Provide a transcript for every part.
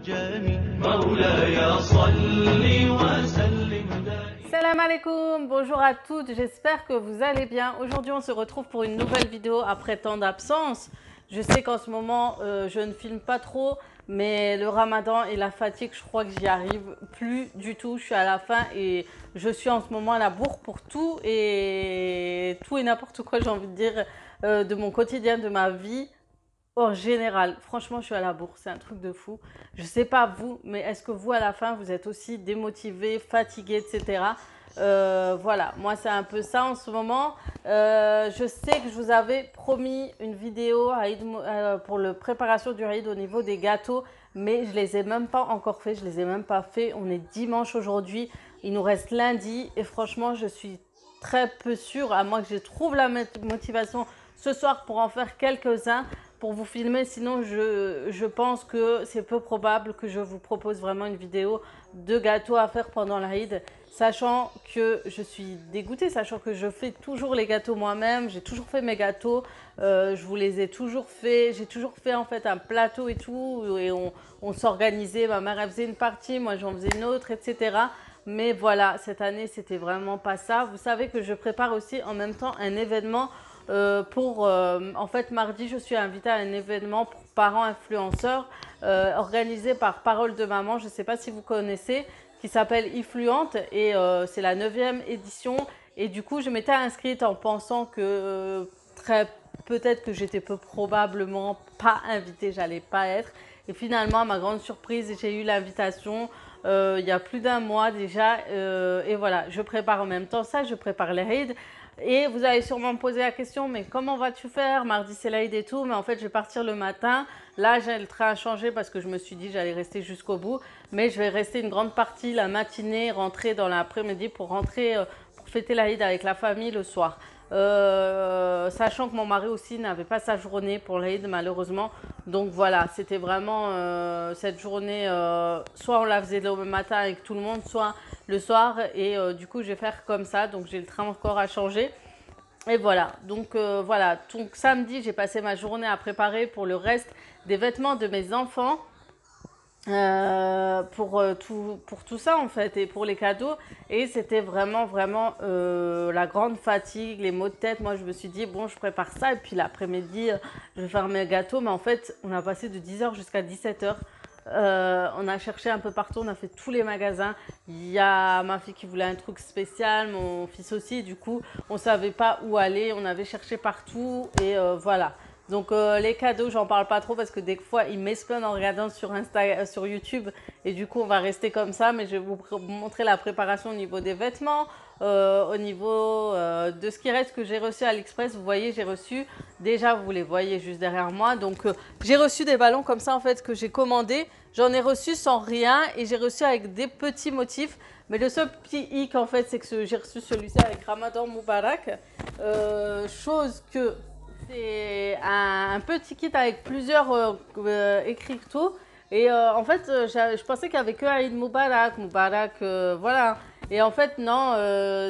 Salam alaikum, bonjour à toutes, j'espère que vous allez bien. Aujourd'hui on se retrouve pour une nouvelle vidéo après tant d'absence. Je sais qu'en ce moment je ne filme pas trop, mais le ramadan et la fatigue, je crois que j'y arrive plus du tout. Je suis à la fin et je suis en ce moment à la bourre pour tout et n'importe quoi, j'ai envie de dire, de mon quotidien, de ma vie. En général, franchement, je suis à la bourre, c'est un truc de fou. Je sais pas vous, mais est-ce que vous, à la fin, vous êtes aussi démotivé, fatigué, etc. Voilà, moi, c'est un peu ça en ce moment. Je sais que je vous avais promis une vidéo pour la préparation du Eid au niveau des gâteaux, mais je les ai même pas encore fait, je les ai même pas fait. On est dimanche aujourd'hui, il nous reste lundi et franchement, je suis très peu sûre, à moins que je trouve la motivation ce soir pour en faire quelques-uns pour vous filmer. Sinon je pense que c'est peu probable que je vous propose vraiment une vidéo de gâteaux à faire pendant l'Aïd, sachant que je suis dégoûtée, sachant que je fais toujours les gâteaux moi-même, j'ai toujours fait mes gâteaux, je vous les ai toujours fait, j'ai toujours fait en fait un plateau et tout, et on s'organisait, ma mère elle faisait une partie, moi j'en faisais une autre, etc. Mais voilà, cette année c'était vraiment pas ça. Vous savez que je prépare aussi en même temps un événement en fait, mardi, je suis invitée à un événement pour parents influenceurs organisé par Parole de Maman. Je ne sais pas si vous connaissez, qui s'appelle Influente et c'est la 9e édition. Et du coup, je m'étais inscrite en pensant que peut-être que j'étais peu probablement pas invitée, j'allais pas être. Et finalement, à ma grande surprise, j'ai eu l'invitation il y a plus d'un mois déjà. Et voilà, je prépare en même temps ça, je prépare les raids. Et vous allez sûrement me poser la question, mais comment vas-tu faire? Mardi c'est l'Aïd et tout, mais en fait je vais partir le matin. Là j'ai le train à changer parce que je me suis dit j'allais rester jusqu'au bout. Mais je vais rester une grande partie la matinée, rentrer dans l'après-midi pour rentrer, pour fêter l'Aïd avec la famille le soir. Sachant que mon mari aussi n'avait pas sa journée pour l'Aïd malheureusement. Donc voilà, c'était vraiment cette journée, soit on la faisait le matin avec tout le monde, soit le soir. Et du coup je vais faire comme ça, donc j'ai le train encore à changer. Et voilà, donc voilà, donc samedi j'ai passé ma journée à préparer pour le reste des vêtements de mes enfants. Pour tout ça en fait et pour les cadeaux, et c'était vraiment la grande fatigue, les maux de tête. Moi je me suis dit bon, je prépare ça et puis l'après-midi je vais faire mes gâteaux, mais en fait on a passé de 10h jusqu'à 17h. On a cherché un peu partout, on a fait tous les magasins. Il y a ma fille qui voulait un truc spécial, mon fils aussi, du coup on savait pas où aller, on avait cherché partout et voilà. Donc les cadeaux, j'en parle pas trop parce que des fois ils m'espionnent en regardant sur YouTube, et du coup on va rester comme ça. Mais je vais vous montrer la préparation au niveau des vêtements, au niveau de ce qui reste que j'ai reçu à AliExpress. Vous voyez, j'ai reçu, déjà vous les voyez juste derrière moi, donc j'ai reçu des ballons comme ça en fait que j'ai commandé. J'en ai reçu sans rien et j'ai reçu avec des petits motifs. Mais le seul petit hic en fait, c'est que j'ai reçu celui-ci avec Ramadan Moubarak, chose que c'est un petit kit avec plusieurs écriteaux. Et en fait, je pensais qu'il n'y avait que Aïd Moubarak, voilà. Et en fait, non,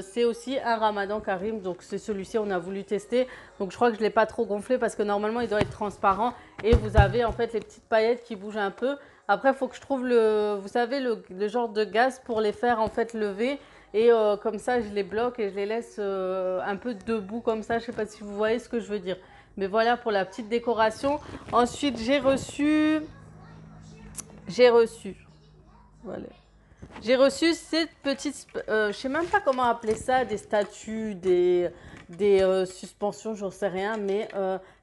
c'est aussi un Ramadan Karim. Donc, c'est celui-ci, on a voulu tester. Donc, je crois que je ne l'ai pas trop gonflé parce que normalement, il doit être transparent. Et vous avez en fait les petites paillettes qui bougent un peu. Après, il faut que je trouve vous savez, le genre de gaz pour les faire en fait lever. Et comme ça, je les bloque et je les laisse un peu debout comme ça. Je ne sais pas si vous voyez ce que je veux dire. Mais voilà pour la petite décoration. Ensuite, voilà. J'ai reçu cette petite, je sais même pas comment appeler ça, des statues, des suspensions, j'en sais rien, mais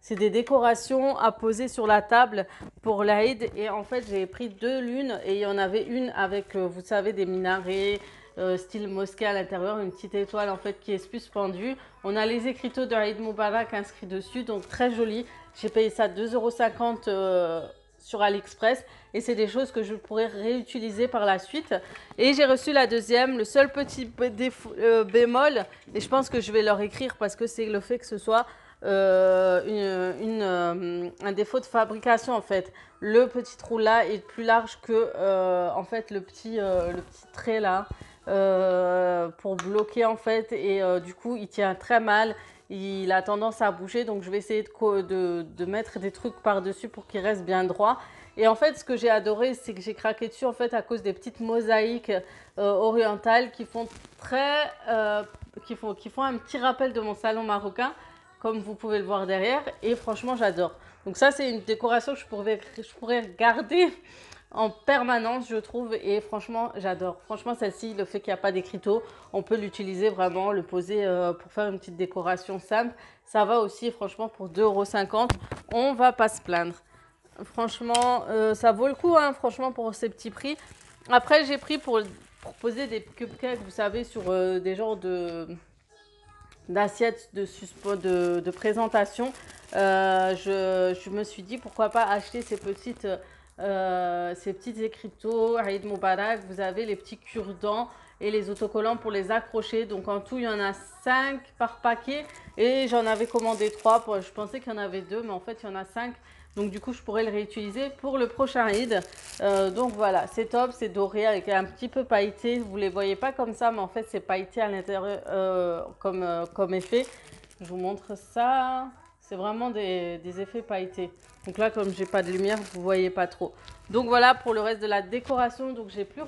c'est des décorations à poser sur la table pour l'Aïd. Et en fait, j'ai pris deux lunes et il y en avait une avec, vous savez, des minarets, style mosquée à l'intérieur, une petite étoile en fait qui est suspendue. On a les écriteaux de Eid Moubarak inscrits dessus, donc très joli. J'ai payé ça 2,50 € sur AliExpress et c'est des choses que je pourrais réutiliser par la suite. Et j'ai reçu la deuxième, le seul petit bémol, et je pense que je vais leur écrire parce que c'est le fait que ce soit un défaut de fabrication en fait. Le petit trou là est plus large que en fait le petit trait là pour bloquer en fait, et du coup il tient très mal. Il a tendance à bouger, donc je vais essayer de mettre des trucs par dessus pour qu'il reste bien droit. Et en fait, ce que j'ai adoré, c'est que j'ai craqué dessus en fait à cause des petites mosaïques orientales qui font qui font un petit rappel de mon salon marocain, comme vous pouvez le voir derrière. Et franchement, j'adore. Donc ça, c'est une décoration que je pourrais garder en permanence, je trouve, et franchement j'adore. Franchement, celle-ci, le fait qu'il n'y a pas d'écriteau, on peut l'utiliser vraiment, le poser pour faire une petite décoration simple. Ça va aussi, franchement, pour 2,50 €, on va pas se plaindre. Franchement, ça vaut le coup, hein, franchement, pour ces petits prix. Après, j'ai pris pour poser des cupcakes, vous savez, sur des genres d'assiettes de présentation. Je me suis dit pourquoi pas acheter ces petits écriteaux Aïd Moubarak. Vous avez les petits cure-dents et les autocollants pour les accrocher. Donc en tout, il y en a 5 par paquet et j'en avais commandé 3. Je pensais qu'il y en avait 2, mais en fait, il y en a 5. Donc du coup, je pourrais le réutiliser pour le prochain Eid. Donc voilà, c'est top, c'est doré avec un petit peu pailleté. Vous ne les voyez pas comme ça, mais en fait, c'est pailleté à l'intérieur comme effet. Je vous montre ça. C'est vraiment des effets pailletés. Donc là, comme j'ai pas de lumière, vous voyez pas trop. Donc voilà pour le reste de la décoration. Donc j'ai plus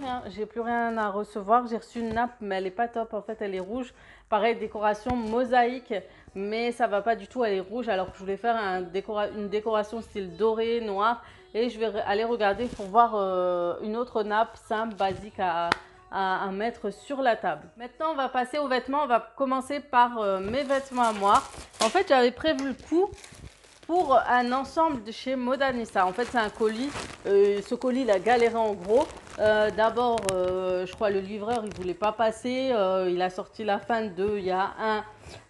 rien à recevoir. J'ai reçu une nappe, mais elle est pas top. En fait, elle est rouge. Pareil, décoration mosaïque, mais ça va pas du tout. Elle est rouge, alors que je voulais faire une décoration style doré, noir. Et je vais aller regarder pour voir une autre nappe simple, basique à mettre sur la table. Maintenant, on va passer aux vêtements. On va commencer par mes vêtements à moi. En fait, j'avais prévu le coup pour un ensemble de chez Modanissa. En fait, c'est un colis. Ce colis, il a galéré en gros. D'abord, je crois le livreur, il voulait pas passer. Il a sorti la fin de, il y a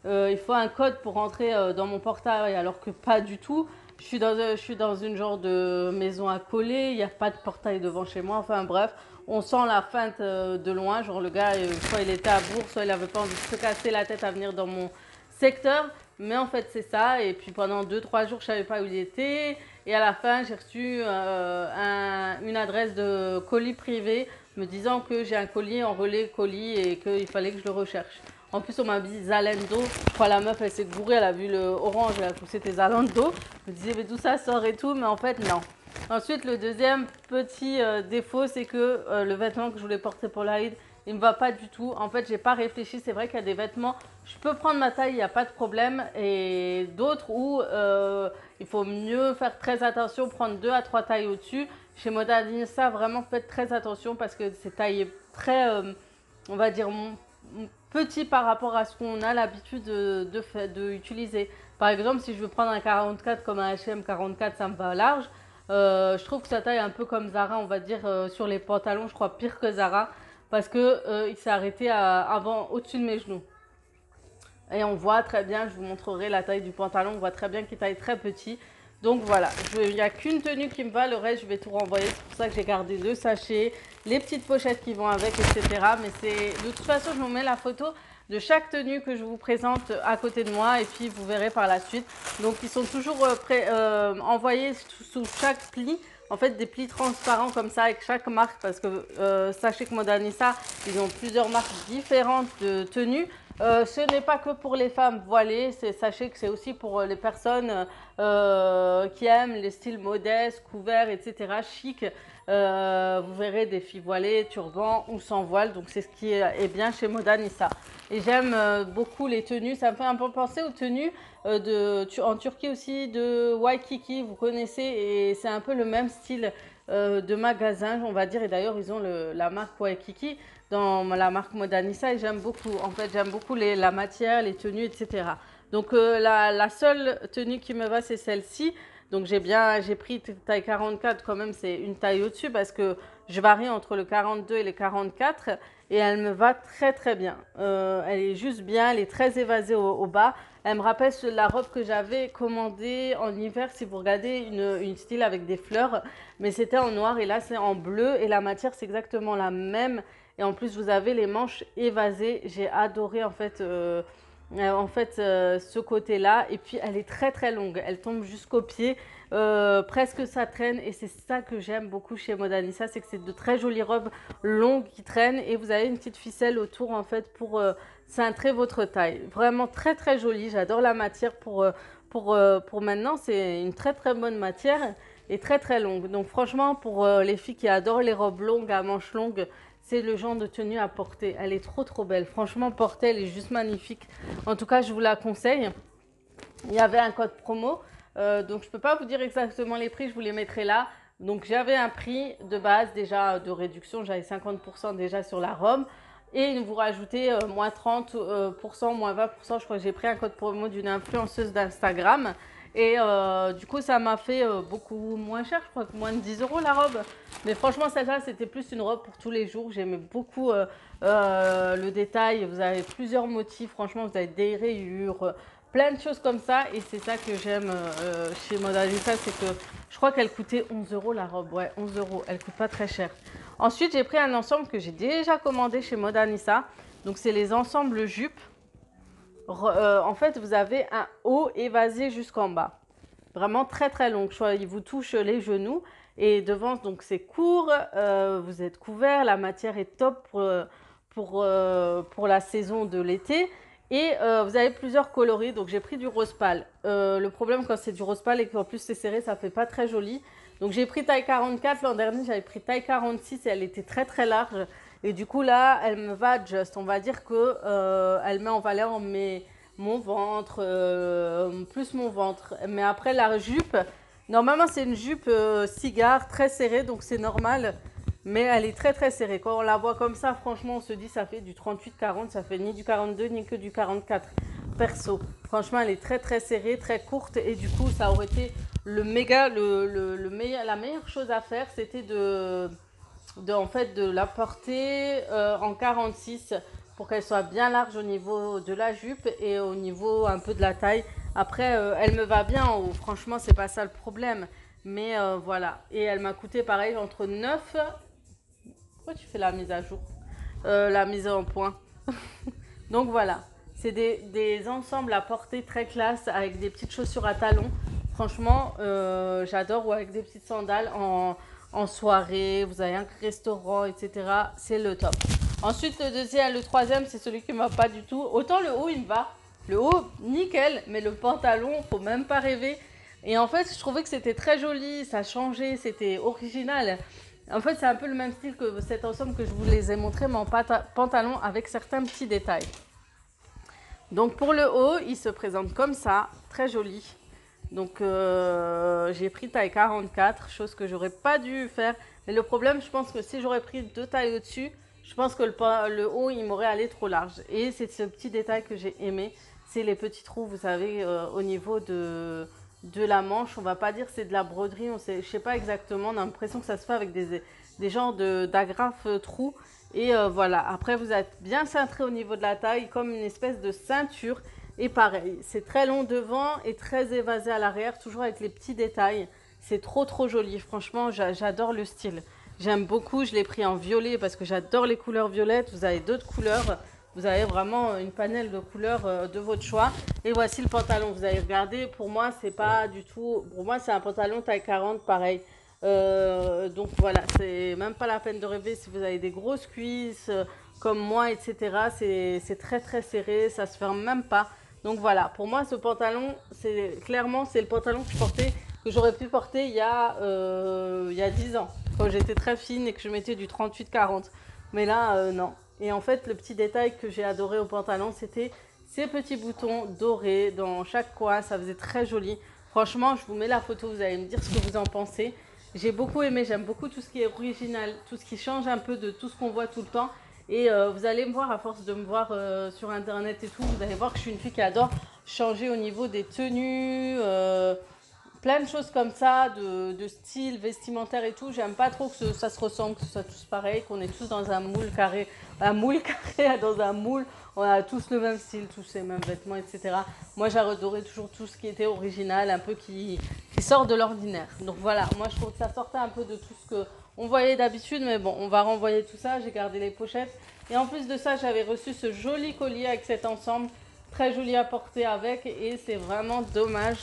il faut un code pour rentrer dans mon portail, alors que pas du tout. Je suis dans une genre de maison à coller. Il n'y a pas de portail devant chez moi. Enfin bref, on sent la feinte de loin. Genre le gars, soit il était à Bourg, soit il avait pas envie de se casser la tête à venir dans mon secteur. Mais en fait, c'est ça. Et puis pendant 2-3 jours, je savais pas où il était. Et à la fin, j'ai reçu une adresse de colis privé me disant que j'ai un colis en relais colis et qu'il fallait que je le recherche. En plus, on m'a dit Zalando. Je crois la meuf, elle s'est gourée, elle a vu le orange, elle a poussé tes Zalando. Je me disais, mais d'où ça sort et tout, mais en fait, non. Ensuite, le deuxième petit défaut, c'est que le vêtement que je voulais porter pour l'Aïd, il ne me va pas du tout. En fait, j'ai pas réfléchi. C'est vrai qu'il y a des vêtements, je peux prendre ma taille, il n'y a pas de problème. Et d'autres où il faut mieux faire très attention, prendre 2 à 3 tailles au-dessus. Chez Modanissa, vraiment faites très attention parce que c'est taillé très, on va dire, petit par rapport à ce qu'on a l'habitude d'utiliser. Par exemple, si je veux prendre un 44 comme un H&M 44, ça me va large. Je trouve que ça taille un peu comme Zara, on va dire, sur les pantalons, je crois pire que Zara, parce que il s'est arrêté avant au-dessus de mes genoux. Et on voit très bien, je vous montrerai la taille du pantalon, on voit très bien qu'il taille très petit. Donc voilà, il n'y a qu'une tenue qui me va, le reste je vais tout renvoyer. C'est pour ça que j'ai gardé le sachet, les petites pochettes qui vont avec, etc. Mais c'est de toute façon, je vous mets la photo de chaque tenue que je vous présente à côté de moi et puis vous verrez par la suite. Donc ils sont toujours envoyés sous chaque pli. En fait, des plis transparents comme ça avec chaque marque parce que sachez que Modanissa, ils ont plusieurs marques différentes de tenues. Ce n'est pas que pour les femmes voilées, sachez que c'est aussi pour les personnes qui aiment les styles modestes, couverts, etc., chic. Vous verrez des filles voilées, turbans ou sans voile, donc c'est ce qui est bien chez Modanissa. Et j'aime beaucoup les tenues, ça me fait un peu penser aux tenues en Turquie aussi de Waikiki, vous connaissez, et c'est un peu le même style de magasin, on va dire, et d'ailleurs ils ont la marque Waikiki dans la marque Modanissa et j'aime beaucoup. En fait, j'aime beaucoup la matière, les tenues, etc. Donc la seule tenue qui me va, c'est celle-ci. Donc j'ai pris taille 44 quand même, c'est une taille au-dessus parce que je varie entre le 42 et le 44 et elle me va très très bien. Elle est juste bien, elle est très évasée au bas. Elle me rappelle la robe que j'avais commandée en hiver, si vous regardez, une style avec des fleurs, mais c'était en noir et là c'est en bleu et la matière c'est exactement la même. Et en plus vous avez les manches évasées, j'ai adoré en fait ce côté-là. Et puis elle est très très longue, elle tombe jusqu'au pied, presque ça traîne et c'est ça que j'aime beaucoup chez Modanissa, c'est que c'est de très jolies robes longues qui traînent et vous avez une petite ficelle autour en fait pour cintrer votre taille. Vraiment très très jolie, j'adore la matière pour maintenant, c'est une très très bonne matière. et très très longue. Donc franchement, pour les filles qui adorent les robes longues à manches longues, c'est le genre de tenue à porter. Elle est trop belle. Franchement, portée, elle est juste magnifique. En tout cas, je vous la conseille. Il y avait un code promo, donc je ne peux pas vous dire exactement les prix, je vous les mettrai là. Donc j'avais un prix de base déjà de réduction, j'avais 50% déjà sur la robe. Et vous rajoutez moins 30%, moins 20%, je crois que j'ai pris un code promo d'une influenceuse d'Instagram. Et du coup, ça m'a fait beaucoup moins cher, je crois que moins de 10 € la robe. Mais franchement, celle-là, c'était plus une robe pour tous les jours. J'aimais beaucoup le détail. Vous avez plusieurs motifs, franchement, vous avez des rayures, plein de choses comme ça. Et c'est ça que j'aime chez Moda Anissa, c'est que je crois qu'elle coûtait 11 € la robe. Ouais, 11 €, elle coûte pas très cher. Ensuite, j'ai pris un ensemble que j'ai déjà commandé chez Moda Anissa. Donc, c'est les ensembles jupes. En fait, vous avez un haut évasé jusqu'en bas. Vraiment très long. Il vous touche les genoux. Et devant, donc c'est court. Vous êtes couvert. La matière est top pour la saison de l'été. Et vous avez plusieurs coloris. Donc, j'ai pris du rose pâle. Le problème quand c'est du rose pâle et qu'en plus c'est serré, ça fait pas très joli. Donc, j'ai pris taille 44. L'an dernier, j'avais pris taille 46 et elle était très large. Et du coup, là, elle me va juste. On va dire que elle met en valeur mon ventre, plus mon ventre. Mais après, la jupe, normalement, c'est une jupe cigare très serrée, donc c'est normal. Mais elle est très serrée. Quand on la voit comme ça, franchement, on se dit ça fait du 38-40, ça fait ni du 42 ni que du 44. Perso, franchement, elle est très serrée, très courte. Et du coup, ça aurait été la meilleure chose à faire, c'était en fait, de la porter en 46 pour qu'elle soit bien large au niveau de la jupe et au niveau un peu de la taille. Après, elle me va bien en haut. Franchement, c'est pas ça le problème. Mais voilà. Et elle m'a coûté pareil entre 9. Pourquoi tu fais la mise à jour la mise en point. Donc voilà. C'est des ensembles à porter très classe avec des petites chaussures à talons. Franchement, j'adore. Ou avec des petites sandales en soirée. Vous avez un restaurant, etc. C'est le top. Ensuite, le troisième, c'est celui qui ne m'a pas du tout. Autant le haut, il me va. Le haut, nickel. Mais le pantalon, faut même pas rêver. Et en fait, je trouvais que c'était très joli. Ça changeait. C'était original. En fait, c'est un peu le même style que cet ensemble que je vous les ai montré, mais en pantalon avec certains petits détails. Donc pour le haut, il se présente comme ça, très joli. Donc j'ai pris taille 44, chose que j'aurais pas dû faire. Mais le problème, je pense que si j'aurais pris 2 tailles au-dessus, je pense que le haut, il m'aurait allé trop large. Et c'est ce petit détail que j'ai aimé, c'est les petits trous, vous savez, au niveau de la manche. On va pas dire c'est de la broderie, je sais pas exactement, on a l'impression que ça se fait avec des genres d'agrafes trous. Et voilà, après vous êtes bien cintré au niveau de la taille, comme une espèce de ceinture. Et pareil, c'est très long devant et très évasé à l'arrière, toujours avec les petits détails. C'est trop joli, franchement, j'adore le style. J'aime beaucoup, je l'ai pris en violet parce que j'adore les couleurs violettes. Vous avez d'autres couleurs, vous avez vraiment une panelle de couleurs de votre choix. Et voici le pantalon, vous avez regardé, pour moi, c'est pas du tout... Pour moi, c'est un pantalon taille 40, pareil. Donc voilà, c'est même pas la peine de rêver si vous avez des grosses cuisses comme moi, etc. C'est très serré, ça se ferme même pas. Donc voilà, pour moi ce pantalon, clairement c'est le pantalon que je portais, que j'aurais pu porter il y a 10 ans, quand j'étais très fine et que je mettais du 38-40. Mais là, non. Et en fait, le petit détail que j'ai adoré au pantalon, c'était ces petits boutons dorés dans chaque coin, ça faisait très joli. Franchement, je vous mets la photo, vous allez me dire ce que vous en pensez. J'ai beaucoup aimé, j'aime beaucoup tout ce qui est original, tout ce qui change un peu de tout ce qu'on voit tout le temps. Et vous allez me voir, à force de me voir sur internet et tout, vous allez voir que je suis une fille qui adore changer au niveau des tenues, plein de choses comme ça, de style vestimentaire et tout. J'aime pas trop que ça se ressemble, que ce soit tous pareil, qu'on est tous dans un moule carré, dans un moule. On a tous le même style, tous les mêmes vêtements, etc. Moi, j'adorais toujours tout ce qui était original, un peu qui sort de l'ordinaire. Donc voilà, moi je trouve que ça sortait un peu de tout ce qu'on voyait d'habitude, mais bon, on va renvoyer tout ça. J'ai gardé les pochettes. Et en plus de ça, j'avais reçu ce joli collier avec cet ensemble, très joli à porter avec, et c'est vraiment dommage.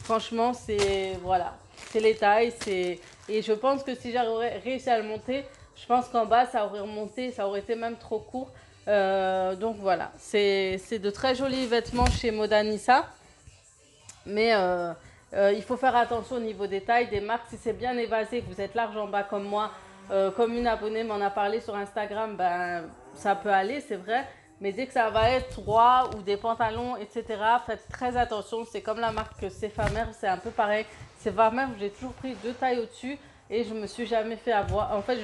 Franchement, voilà, c'est les tailles, et je pense que si j'aurais réussi à le monter, je pense qu'en bas, ça aurait remonté, ça aurait été même trop court. Donc voilà, c'est de très jolis vêtements chez Moda Anissa. Mais Il faut faire attention au niveau des tailles, des marques. Si c'est bien évasé, que vous êtes large en bas comme moi, comme une abonnée m'en a parlé sur Instagram, ben, ça peut aller, c'est vrai. Mais dès que ça va être droit ou des pantalons, etc., faites très attention. C'est comme la marque Sefamer, c'est un peu pareil. Sefamer, j'ai toujours pris 2 tailles au-dessus et je me suis jamais fait avoir. En fait,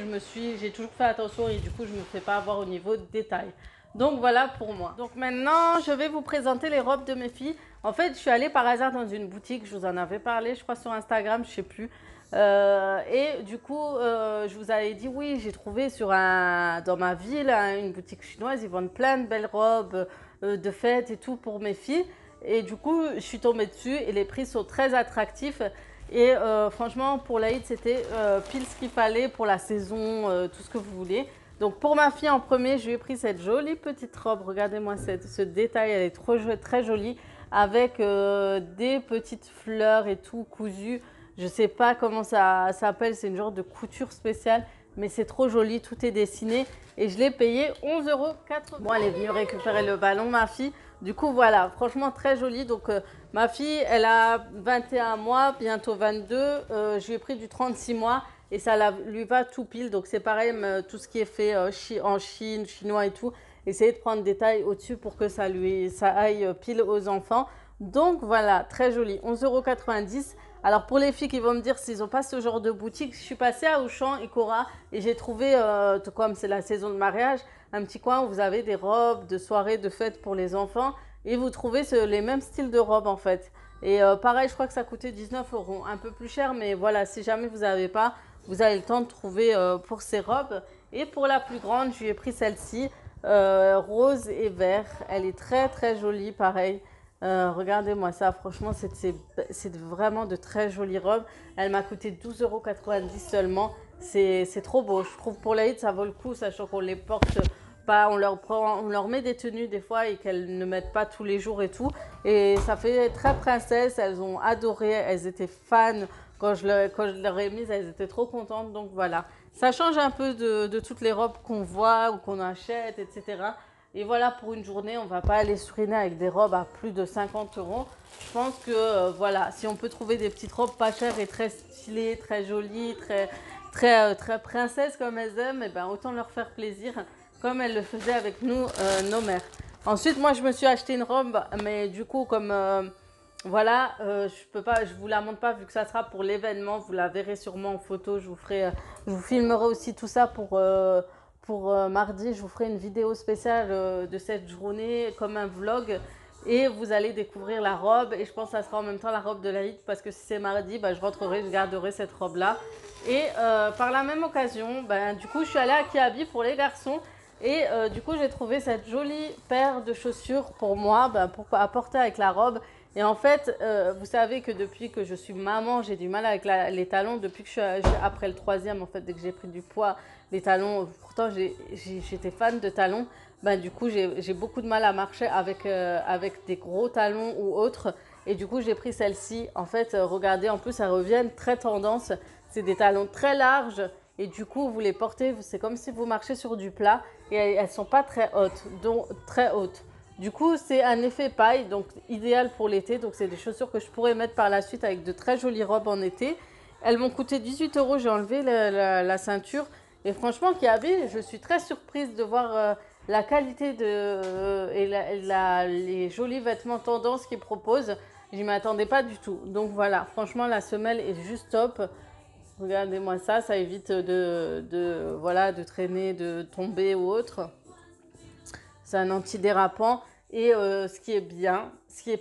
j'ai toujours fait attention et du coup, je me fais pas avoir au niveau des tailles. Donc voilà pour moi. Donc maintenant, je vais vous présenter les robes de mes filles. En fait, je suis allée par hasard dans une boutique, je vous en avais parlé, je crois sur Instagram, je sais plus. Et du coup, je vous avais dit oui, j'ai trouvé dans ma ville une boutique chinoise, ils vendent plein de belles robes de fête et tout pour mes filles. Et du coup, je suis tombée dessus et les prix sont très attractifs. Et franchement, pour l'Aïd, c'était pile ce qu'il fallait pour la saison, tout ce que vous voulez. Donc pour ma fille en premier, je lui ai pris cette jolie petite robe. Regardez-moi ce détail, elle est très jolie avec des petites fleurs et tout cousu. Je ne sais pas comment ça s'appelle, c'est une genre de couture spéciale, mais c'est trop joli, tout est dessiné et je l'ai payé 11,80 €. Bon, elle est venue récupérer le ballon, ma fille. Du coup, voilà, franchement très jolie. Donc ma fille, elle a 21 mois, bientôt 22. Je lui ai pris du 36 mois. Et ça lui va tout pile, donc c'est pareil, tout ce qui est fait en Chine, chinois et tout, essayez de prendre des tailles au-dessus pour que ça aille pile aux enfants. Donc voilà, très joli, 11,90 €. Alors pour les filles qui vont me dire s'ils n'ont pas ce genre de boutique, je suis passée à Auchan et Cora et j'ai trouvé, comme c'est la saison de mariage, un petit coin où vous avez des robes de soirée, de fête pour les enfants et vous trouvez les mêmes styles de robes en fait. Et pareil, je crois que ça coûtait 19 €, un peu plus cher, mais voilà, si jamais vous n'avez pas, vous avez le temps de trouver pour ces robes. Et pour la plus grande, je lui ai pris celle-ci, rose et vert. Elle est très jolie, pareil. Regardez-moi ça, franchement, c'est vraiment de très jolies robes. Elle m'a coûté 12,90 € seulement. C'est trop beau. Je trouve pour l'Aïd, ça vaut le coup, sachant qu'on les porte pas, on leur met des tenues des fois et qu'elles ne mettent pas tous les jours et tout. Et ça fait très princesse, elles ont adoré, elles étaient fans. Quand je leur ai mise, elles étaient trop contentes. Donc voilà, ça change un peu de toutes les robes qu'on voit ou qu'on achète, etc. Et voilà, pour une journée, on ne va pas aller suriner avec des robes à plus de 50 €. Je pense que voilà, si on peut trouver des petites robes pas chères et très stylées, très jolies, très princesses comme elles aiment, et ben autant leur faire plaisir comme elles le faisaient avec nous, nos mères. Ensuite, moi, je me suis acheté une robe, mais du coup, comme voilà, je vous la montre pas vu que ça sera pour l'événement. Vous la verrez sûrement en photo. Je vous filmerai aussi tout ça pour mardi. Je vous ferai une vidéo spéciale de cette journée comme un vlog. Et vous allez découvrir la robe. Et je pense que ça sera en même temps la robe de l'Aïd. Parce que si c'est mardi, bah, je rentrerai, je garderai cette robe-là. Et par la même occasion, bah, du coup, je suis allée à Kiabi pour les garçons. Et du coup, j'ai trouvé cette jolie paire de chaussures pour moi, bah, pour apporter avec la robe. Et en fait, vous savez que depuis que je suis maman, j'ai du mal avec les talons. Depuis que après le 3e, en fait, dès que j'ai pris du poids, les talons, pourtant j'étais fan de talons. Ben, du coup, j'ai beaucoup de mal à marcher avec des gros talons ou autres. Et du coup, j'ai pris celle-ci. En fait, regardez, en plus, elles reviennent très tendance. C'est des talons très larges. Et du coup, vous les portez, c'est comme si vous marchez sur du plat. Et elles ne sont pas très hautes, donc très hautes. Du coup, c'est un effet paille, donc idéal pour l'été. Donc, c'est des chaussures que je pourrais mettre par la suite avec de très jolies robes en été. Elles m'ont coûté 18 €. J'ai enlevé la ceinture. Et franchement, Kiabi, je suis très surprise de voir la qualité et les jolis vêtements tendance qu'ils proposent. Je ne m'attendais pas du tout. Donc voilà, franchement, la semelle est juste top. Regardez-moi ça, ça évite voilà, de traîner, de tomber ou autre. C'est un antidérapant. Et ce qui est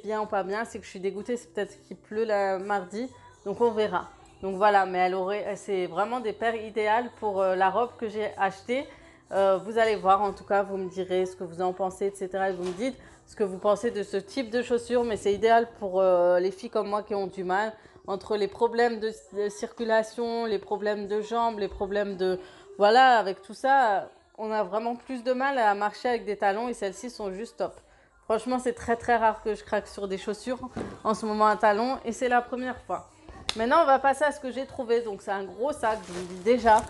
bien ou pas bien, c'est que je suis dégoûtée. C'est peut-être qu'il pleut mardi. Donc on verra. Donc voilà, mais c'est vraiment des paires idéales pour la robe que j'ai achetée. Vous allez voir, en tout cas, vous me direz ce que vous en pensez, etc. Et vous me dites ce que vous pensez de ce type de chaussures. Mais c'est idéal pour les filles comme moi qui ont du mal. Entre les problèmes de circulation, les problèmes de jambes, les problèmes de... Voilà, avec tout ça, on a vraiment plus de mal à marcher avec des talons et celles-ci sont juste top. Franchement, c'est très rare que je craque sur des chaussures en ce moment à talons et c'est la première fois. Maintenant, on va passer à ce que j'ai trouvé. Donc, c'est un gros sac, je vous le dis déjà.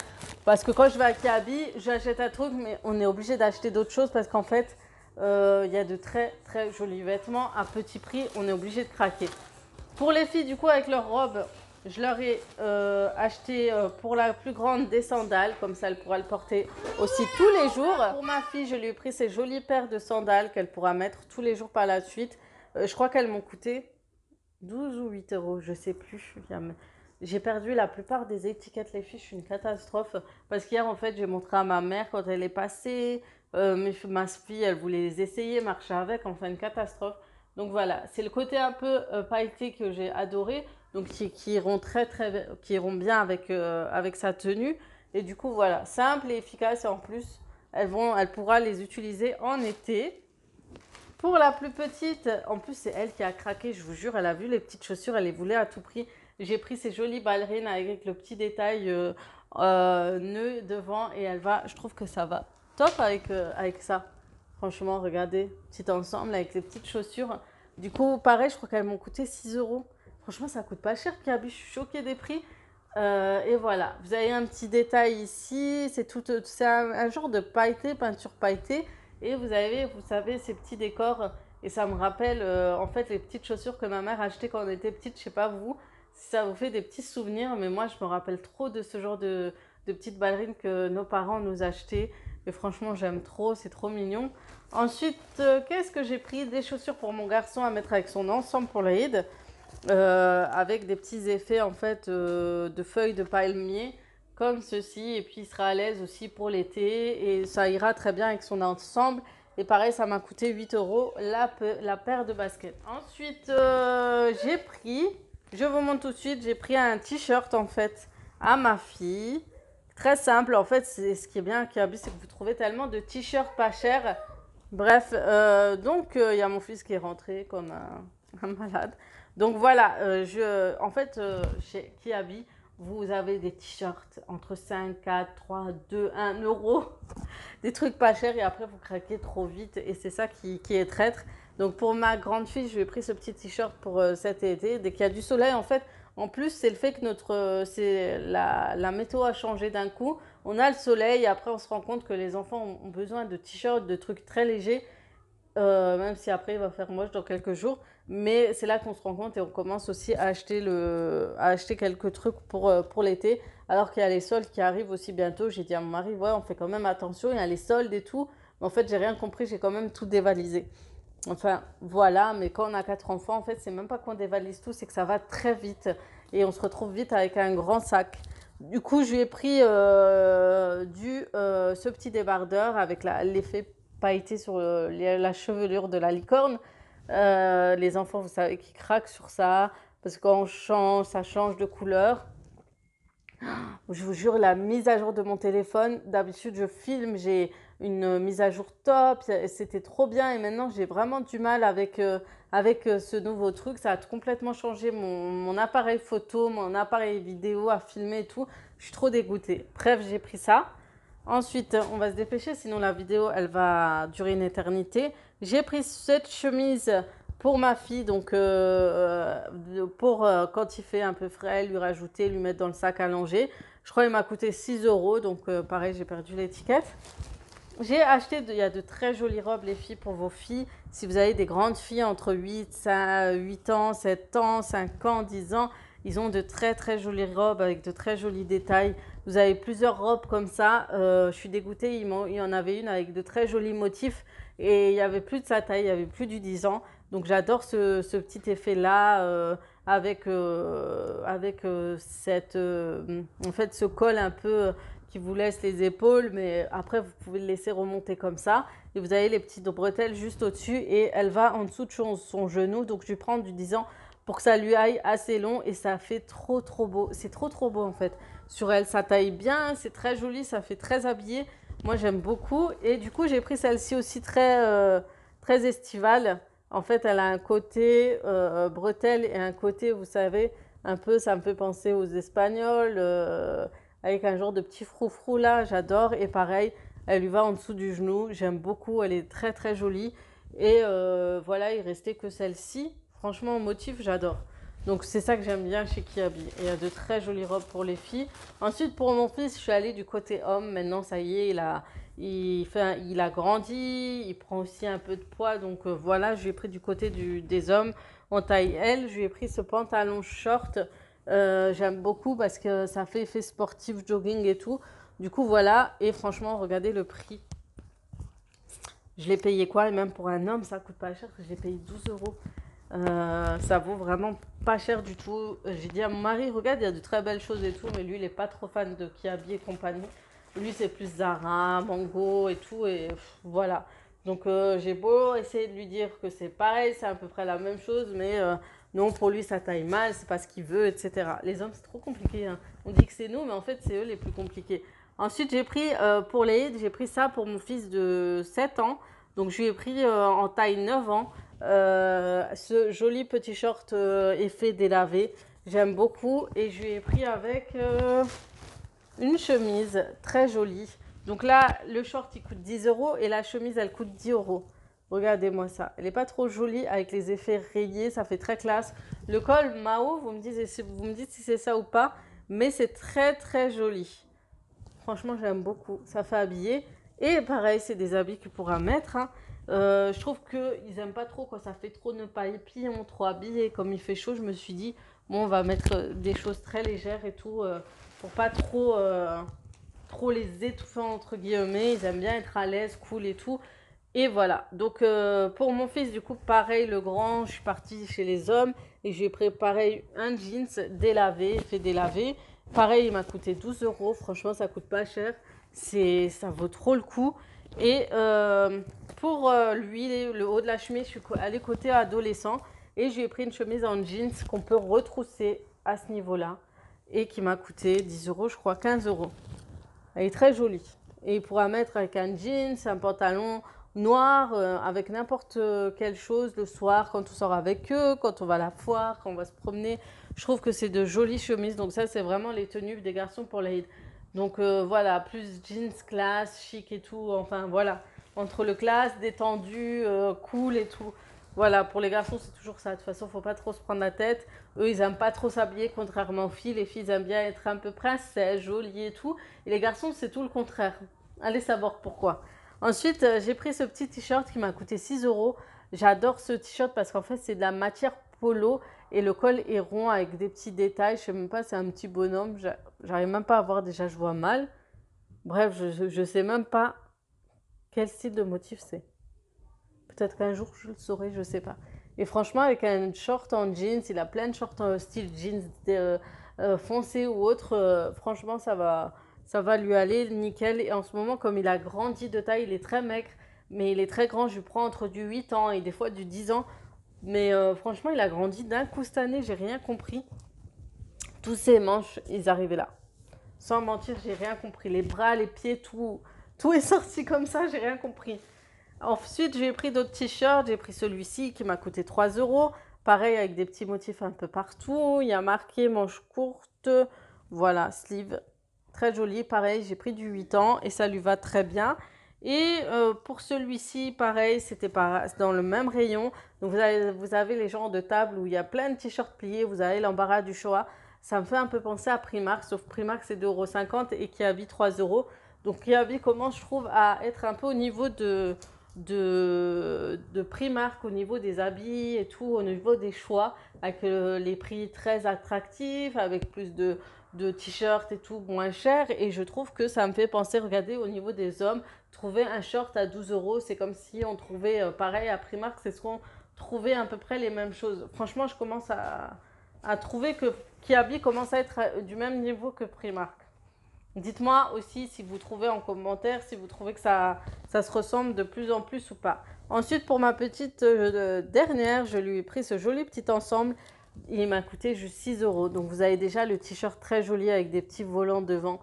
Parce que quand je vais à Kiabi, j'achète un truc, mais on est obligé d'acheter d'autres choses parce qu'en fait, il y a de très jolis vêtements à petit prix. On est obligé de craquer. Pour les filles, du coup, avec leurs robes, je leur ai acheté pour la plus grande des sandales, comme ça elle pourra le porter aussi tous les jours. Pour ma fille, je lui ai pris ces jolies paires de sandales qu'elle pourra mettre tous les jours par la suite. Je crois qu'elles m'ont coûté 12 ou 8 euros, je sais plus. J'ai perdu la plupart des étiquettes, les filles, je suis une catastrophe. Parce qu'hier, en fait, j'ai montré à ma mère quand elle est passée. Ma fille, elle voulait les essayer, marcher avec, enfin une catastrophe. Donc voilà, c'est le côté un peu pailleté que j'ai adoré, donc qui qui iront bien avec sa tenue. Et du coup, voilà, simple et efficace. Et en plus, elle pourra les utiliser en été. Pour la plus petite, en plus c'est elle qui a craqué, je vous jure, elle a vu les petites chaussures, elle les voulait à tout prix. J'ai pris ces jolies ballerines avec le petit détail nœud devant et je trouve que ça va top avec ça. Franchement, regardez, petit ensemble avec les petites chaussures. Du coup, pareil, je crois qu'elles m'ont coûté 6 euros. Franchement, ça coûte pas cher, Kiabi, je suis choquée des prix. Et voilà, vous avez un petit détail ici, c'est un genre de pailleté, peinture pailletée. Et vous savez, ces petits décors. Et ça me rappelle, en fait, les petites chaussures que ma mère achetait quand on était petite. Je sais pas vous, si ça vous fait des petits souvenirs. Mais moi, je me rappelle trop de ce genre de petites ballerines que nos parents nous achetaient. Et franchement, j'aime trop, c'est trop mignon. Ensuite, qu'est-ce que j'ai pris? Des chaussures pour mon garçon à mettre avec son ensemble pour l'Aïd. Avec des petits effets, en fait, de feuilles de palmier comme ceci, et puis il sera à l'aise aussi pour l'été et ça ira très bien avec son ensemble. Et pareil, ça m'a coûté 8 euros la paire de baskets. Ensuite, je vous montre tout de suite, j'ai pris un t-shirt en fait à ma fille. Très simple, en fait, ce qui est bien, c'est que vous trouvez tellement de t-shirts pas chers. Bref, donc il y a mon fils qui est rentré comme un malade. Donc voilà, en fait, chez Kiabi, vous avez des t-shirts entre 5, 4, 3, 2, 1 euro. Des trucs pas chers et après vous craquez trop vite et c'est ça qui est traître. Donc pour ma grande fille, je lui ai pris ce petit t-shirt pour cet été. Dès qu'il y a du soleil, en fait, en plus, c'est le fait que la météo a changé d'un coup. On a le soleil et après on se rend compte que les enfants ont besoin de t-shirts, de trucs très légers. Même si après il va faire moche dans quelques jours. Mais c'est là qu'on se rend compte et on commence aussi à acheter quelques trucs pour l'été. Alors qu'il y a les soldes qui arrivent aussi bientôt. J'ai dit à mon mari, ouais, on fait quand même attention, il y a les soldes et tout. Mais en fait, j'ai rien compris, j'ai quand même tout dévalisé. Enfin, voilà, mais quand on a 4 enfants, en fait, c'est même pas qu'on dévalise tout, c'est que ça va très vite. Et on se retrouve vite avec un grand sac. Du coup, je lui ai pris ce petit débardeur avec l'effet pailleté sur la chevelure de la licorne. Les enfants, vous savez, qui craquent sur ça parce que quand on change, ça change de couleur. Je vous jure, la mise à jour de mon téléphone, d'habitude je filme, j'ai une mise à jour top, c'était trop bien et maintenant j'ai vraiment du mal avec ce nouveau truc. Ça a complètement changé mon appareil photo, mon appareil vidéo à filmer et tout. Je suis trop dégoûtée. Bref, j'ai pris ça. Ensuite, on va se dépêcher, sinon la vidéo, elle va durer une éternité. J'ai pris cette chemise pour ma fille, donc pour quand il fait un peu frais, lui rajouter, lui mettre dans le sac à langer. Je crois qu'il m'a coûté 6 euros, donc pareil, j'ai perdu l'étiquette. J'ai acheté, il y a de très jolies robes, les filles, pour vos filles. Si vous avez des grandes filles entre 8 ans, 7 ans, 5 ans, 10 ans, ils ont de très très jolies robes avec de très jolis détails. Vous avez plusieurs robes comme ça. Je suis dégoûtée, il y en avait une avec de très jolis motifs et il n'y avait plus de sa taille, il n'y avait plus du 10 ans. Donc j'adore ce petit effet-là avec en fait, ce col un peu qui vous laisse les épaules, mais après vous pouvez le laisser remonter comme ça. Et vous avez les petites bretelles juste au-dessus et elle va en dessous de son genou. Donc je vais prendre du 10 ans pour que ça lui aille assez long et ça fait trop trop beau. C'est trop trop beau en fait. Sur elle, ça taille bien, c'est très joli, ça fait très habillé. Moi j'aime beaucoup et du coup j'ai pris celle-ci aussi très estivale. En fait, elle a un côté bretelle et un côté, vous savez, un peu, ça me fait penser aux Espagnols, avec un genre de petit froufrou là, j'adore. Et pareil, elle lui va en dessous du genou, j'aime beaucoup, elle est très très jolie. Et voilà, il restait que celle-ci. Franchement, en motif, j'adore. Donc c'est ça que j'aime bien chez Kiabi. Et il y a de très jolies robes pour les filles. Ensuite, pour mon fils, je suis allée du côté homme. Maintenant, ça y est, il a grandi, il prend aussi un peu de poids. Donc voilà, je lui ai pris du côté des hommes. en taille L. Je lui ai pris ce pantalon short. J'aime beaucoup parce que ça fait effet sportif, jogging et tout. Du coup, voilà. Et franchement, regardez le prix. Je l'ai payé quoi? Et même pour un homme, ça coûte pas cher. Je l'ai payé 12 euros. Ça vaut vraiment pas cher du tout. J'ai dit à mon mari, regarde, il y a de très belles choses et tout. Mais lui, il n'est pas trop fan de Kiabi et compagnie. Lui, c'est plus Zara, Mango et tout. Et voilà. Donc, j'ai beau essayer de lui dire que c'est pareil, c'est à peu près la même chose. Mais non, pour lui, ça taille mal. C'est pas ce qu'il veut, etc. Les hommes, c'est trop compliqué, hein. On dit que c'est nous, mais en fait, c'est eux les plus compliqués. Ensuite, j'ai pris pour les Eid, j'ai pris ça pour mon fils de 7 ans. Donc, je lui ai pris en taille 9 ans ce joli petit short effet délavé. J'aime beaucoup. Et je lui ai pris avec une chemise très jolie. Donc là, le short, il coûte 10 euros et la chemise, elle coûte 10 euros. Regardez-moi ça. Elle n'est pas trop jolie avec les effets rayés. Ça fait très classe. Le col Mao, vous me dites si c'est ça ou pas. Mais c'est très, très joli. Franchement, j'aime beaucoup. Ça fait habiller. Et pareil, c'est des habits qu'il pourra mettre, hein. Je trouve qu'ils n'aiment pas trop quand ça fait trop nœud papillon, trop habillé. Comme il fait chaud, je me suis dit, bon, on va mettre des choses très légères et tout pour pas trop les étouffer entre guillemets. Ils aiment bien être à l'aise, cool et tout. Et voilà. Donc pour mon fils, du coup, pareil, le grand, je suis partie chez les hommes et j'ai préparé un jeans délavé, fait délavé. Pareil, il m'a coûté 12 euros. Franchement, ça coûte pas cher. Ça vaut trop le coup. Et pour lui, le haut de la chemise, je suis allée côté adolescent et j'ai pris une chemise en jeans qu'on peut retrousser à ce niveau-là et qui m'a coûté 10 euros, je crois, 15 euros. Elle est très jolie. Et il pourra mettre avec un jeans, un pantalon noir, avec n'importe quelle chose le soir, quand on sort avec eux, quand on va à la foire, quand on va se promener. Je trouve que c'est de jolies chemises. Donc ça, c'est vraiment les tenues des garçons pour l'Aïd. Donc voilà, plus jeans, classe, chic et tout. Enfin voilà, entre le classe, détendu, cool et tout. Voilà, pour les garçons, c'est toujours ça. De toute façon, faut pas trop se prendre la tête. Eux, ils aiment pas trop s'habiller, contrairement aux filles. Les filles aiment bien être un peu princesse, jolie et tout. Et les garçons, c'est tout le contraire. Allez savoir pourquoi. Ensuite, j'ai pris ce petit t-shirt qui m'a coûté 6 euros. J'adore ce t-shirt parce qu'en fait, c'est de la matière polo et le col est rond avec des petits détails. Je sais même pas, c'est un petit bonhomme. J'arrive même pas à voir, déjà, je vois mal. Bref, je sais même pas quel style de motif c'est. Peut-être qu'un jour, je le saurai, je sais pas. Et franchement, avec un short en jeans, il a plein de shorts en style jeans foncé ou autre. Franchement, ça va lui aller nickel. Et en ce moment, comme il a grandi de taille, il est très maigre, mais il est très grand. Je lui prends entre du 8 ans et des fois du 10 ans. Mais franchement, il a grandi d'un coup cette année, j'ai rien compris. Tous ses manches, ils arrivaient là. Sans mentir, j'ai rien compris. Les bras, les pieds, tout est sorti comme ça, j'ai rien compris. Ensuite, j'ai pris d'autres t-shirts. J'ai pris celui-ci qui m'a coûté 3 euros. Pareil, avec des petits motifs un peu partout. Il y a marqué manche courte. Voilà, sleeve. Très joli. Pareil, j'ai pris du 8 ans et ça lui va très bien. Et pour celui-ci, pareil, c'était dans le même rayon. Donc, vous avez les genres de tables où il y a plein de t-shirts pliés. Vous avez l'embarras du choix. Ça me fait un peu penser à Primark, sauf Primark, c'est 2,50 € et Kiabi, 3 euros. Donc, Kiabi commence, je trouve, à être un peu au niveau de Primark, au niveau des habits et tout, au niveau des choix, avec les prix très attractifs, avec plus de t-shirts et tout moins cher. Et je trouve que ça me fait penser, regardez, au niveau des hommes, trouver un short à 12 euros, c'est comme si on trouvait pareil à Primark, c'est ce qu'on trouvait à peu près les mêmes choses. Franchement, je commence à trouver que Kiabi commence à être du même niveau que Primark. Dites-moi aussi si vous trouvez en commentaire, si vous trouvez que ça se ressemble de plus en plus ou pas. Ensuite, pour ma petite dernière, je lui ai pris ce joli petit ensemble. Il m'a coûté juste 6 euros. Donc, vous avez déjà le t-shirt très joli avec des petits volants devant.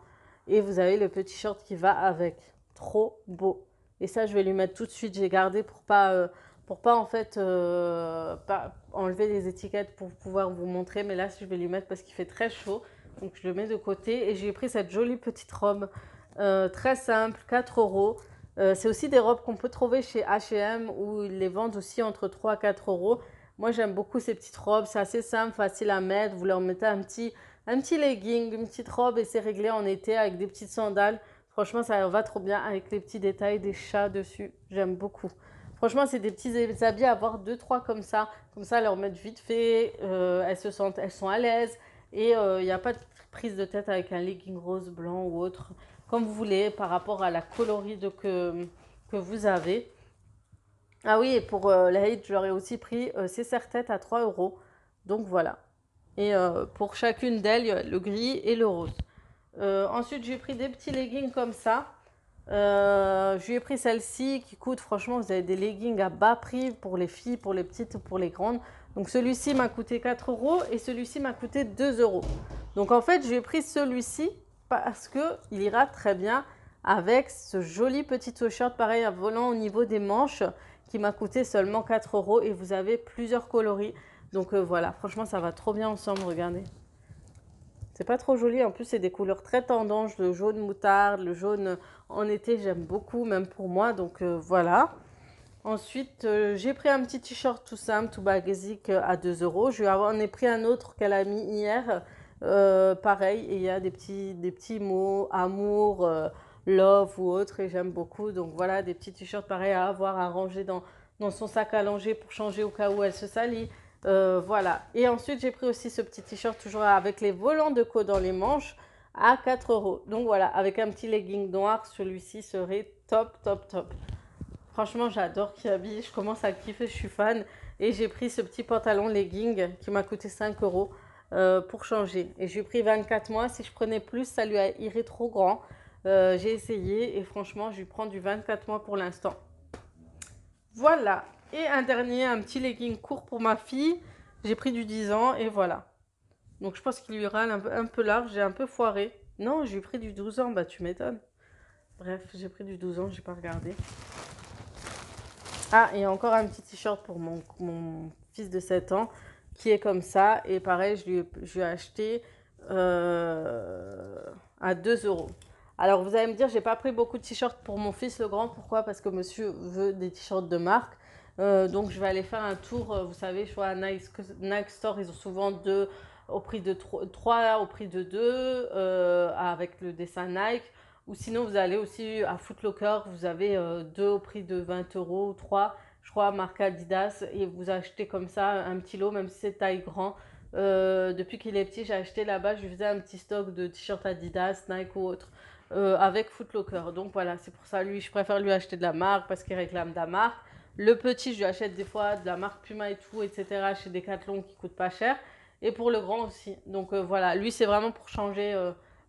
Et vous avez le petit short qui va avec. Trop beau. Et ça, je vais lui mettre tout de suite. J'ai gardé pour pas en fait pas enlever les étiquettes pour pouvoir vous montrer. Mais là, je vais lui mettre parce qu'il fait très chaud. Donc je le mets de côté et j'ai pris cette jolie petite robe très simple, 4 euros. C'est aussi des robes qu'on peut trouver chez H&M où ils les vendent aussi entre 3 à 4 euros. Moi j'aime beaucoup ces petites robes, c'est assez simple, facile à mettre. Vous leur mettez un petit legging, une petite robe et c'est réglé en été avec des petites sandales. Franchement ça va trop bien avec les petits détails des chats dessus, j'aime beaucoup. Franchement, c'est des petits habits à avoir deux, trois comme ça. Comme ça, leur mettre vite fait. Elles sont à l'aise. Et il n'y a pas de prise de tête avec un legging rose, blanc ou autre. Comme vous voulez, par rapport à la coloris que vous avez. Ah oui, et pour la Haït, je leur ai aussi pris ces serre-têtes à 3 euros. Donc voilà. Et pour chacune d'elles, il y a le gris et le rose. Ensuite, j'ai pris des petits leggings comme ça. Je lui ai pris celle-ci qui coûte, franchement, vous avez des leggings à bas prix pour les filles, pour les petites ou pour les grandes. Donc celui-ci m'a coûté 4 euros et celui-ci m'a coûté 2 euros. Donc en fait, j'ai pris celui-ci parce qu'il ira très bien avec ce joli petit t-shirt pareil à volant au niveau des manches qui m'a coûté seulement 4 euros et vous avez plusieurs coloris. Donc voilà, franchement, ça va trop bien ensemble, regardez. C'est pas trop joli, en plus c'est des couleurs très tendances, le jaune moutarde, le jaune en été j'aime beaucoup, même pour moi, donc voilà. Ensuite j'ai pris un petit t-shirt tout simple, tout basique à 2 euros. J'en ai pris un autre qu'elle a mis hier, pareil, et il y a des petits mots, amour, love ou autre, et j'aime beaucoup. Donc voilà, des petits t-shirts pareils à avoir, à ranger dans son sac à langer pour changer au cas où elle se salit. Voilà. Et ensuite, j'ai pris aussi ce petit t-shirt toujours avec les volants de queue dans les manches à 4 euros. Donc voilà, avec un petit legging noir, celui-ci serait top, top, top. Franchement, j'adore Kiabi, je commence à kiffer, je suis fan. Et j'ai pris ce petit pantalon legging qui m'a coûté 5 euros pour changer. Et j'ai pris 24 mois, si je prenais plus, ça lui irait trop grand. J'ai essayé et franchement, je lui prends du 24 mois pour l'instant. Voilà. Et un dernier, un petit legging court pour ma fille. J'ai pris du 10 ans et voilà. Donc je pense qu'il lui ira un peu large. J'ai un peu foiré. Non, j'ai pris du 12 ans. Bah tu m'étonnes. Bref, j'ai pris du 12 ans. J'ai pas regardé. Ah, et encore un petit t-shirt pour mon fils de 7 ans. Qui est comme ça. Et pareil, je lui ai acheté à 2 euros. Alors vous allez me dire, j'ai pas pris beaucoup de t-shirts pour mon fils le grand. Pourquoi? Parce que monsieur veut des t-shirts de marque. Donc je vais aller faire un tour, vous savez, je vois à Nike Store, ils ont souvent deux au prix de 3 au prix de 2 avec le dessin Nike. Ou sinon vous allez aussi à Foot Locker, vous avez 2 au prix de 20 euros ou 3, je crois, marque Adidas. Et vous achetez comme ça un petit lot, même si c'est taille grand. Depuis qu'il est petit, j'ai acheté là-bas, je lui faisais un petit stock de t-shirts Adidas, Nike ou autre. Avec Foot Locker. Donc voilà, c'est pour ça, lui, je préfère lui acheter de la marque parce qu'il réclame de la marque. Le petit, je lui achète des fois de la marque Puma et tout, etc. chez Decathlon qui coûte pas cher. Et pour le grand aussi. Donc voilà, lui, c'est vraiment pour changer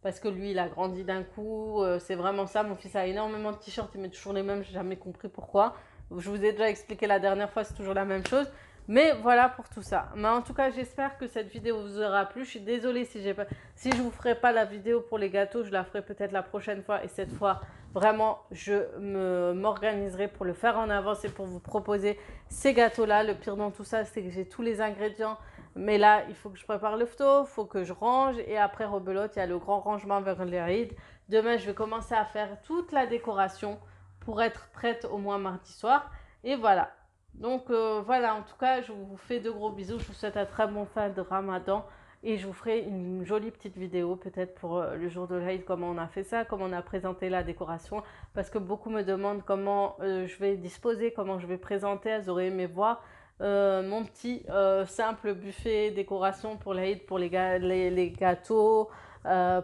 parce que lui, il a grandi d'un coup. C'est vraiment ça. Mon fils a énormément de t-shirts, il met toujours les mêmes. J'ai jamais compris pourquoi. Je vous ai déjà expliqué la dernière fois, c'est toujours la même chose. Mais voilà pour tout ça. Mais en tout cas, j'espère que cette vidéo vous aura plu. Je suis désolée si je vous ferai pas la vidéo pour les gâteaux. Je la ferai peut-être la prochaine fois. Et cette fois, vraiment, je m'organiserai pour le faire en avance et pour vous proposer ces gâteaux-là. Le pire dans tout ça, c'est que j'ai tous les ingrédients. Mais là, il faut que je prépare le photo, il faut que je range. Et après, rebelote, il y a le grand rangement vers les rides. Demain, je vais commencer à faire toute la décoration pour être prête au moins mardi soir. Et voilà. Donc voilà, en tout cas, je vous fais de gros bisous. Je vous souhaite un très bon fin de Ramadan. Et je vous ferai une jolie petite vidéo peut-être pour le jour de l'Aïd, comment on a fait ça, comment on a présenté la décoration. Parce que beaucoup me demandent comment je vais disposer, comment je vais présenter. Elles auraient aimé voir mon petit simple buffet décoration pour l'Aïd, pour les gâteaux,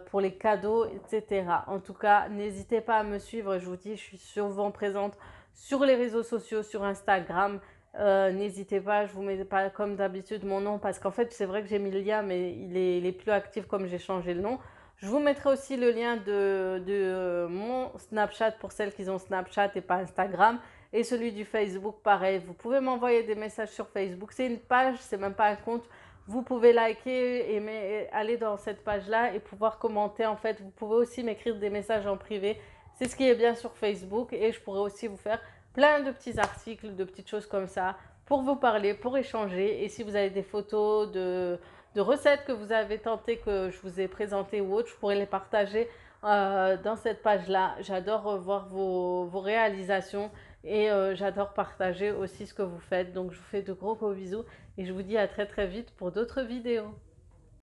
pour les cadeaux, etc. En tout cas, n'hésitez pas à me suivre. Je vous dis, je suis souvent présente sur les réseaux sociaux, sur Instagram. N'hésitez pas, je vous mets pas comme d'habitude mon nom parce qu'en fait c'est vrai que j'ai mis le lien mais il est plus actif comme j'ai changé le nom. Je vous mettrai aussi le lien de mon Snapchat pour celles qui ont Snapchat et pas Instagram et celui du Facebook pareil. Vous pouvez m'envoyer des messages sur Facebook, c'est une page, c'est même pas un compte. Vous pouvez liker et aller dans cette page-là et pouvoir commenter. En fait, vous pouvez aussi m'écrire des messages en privé. C'est ce qui est bien sur Facebook et je pourrais aussi vous faire plein de petits articles, de petites choses comme ça pour vous parler, pour échanger. Et si vous avez des photos de recettes que vous avez tenté, que je vous ai présentées ou autres, je pourrais les partager dans cette page-là. J'adore voir vos réalisations et j'adore partager aussi ce que vous faites. Donc je vous fais de gros bisous et je vous dis à très très vite pour d'autres vidéos.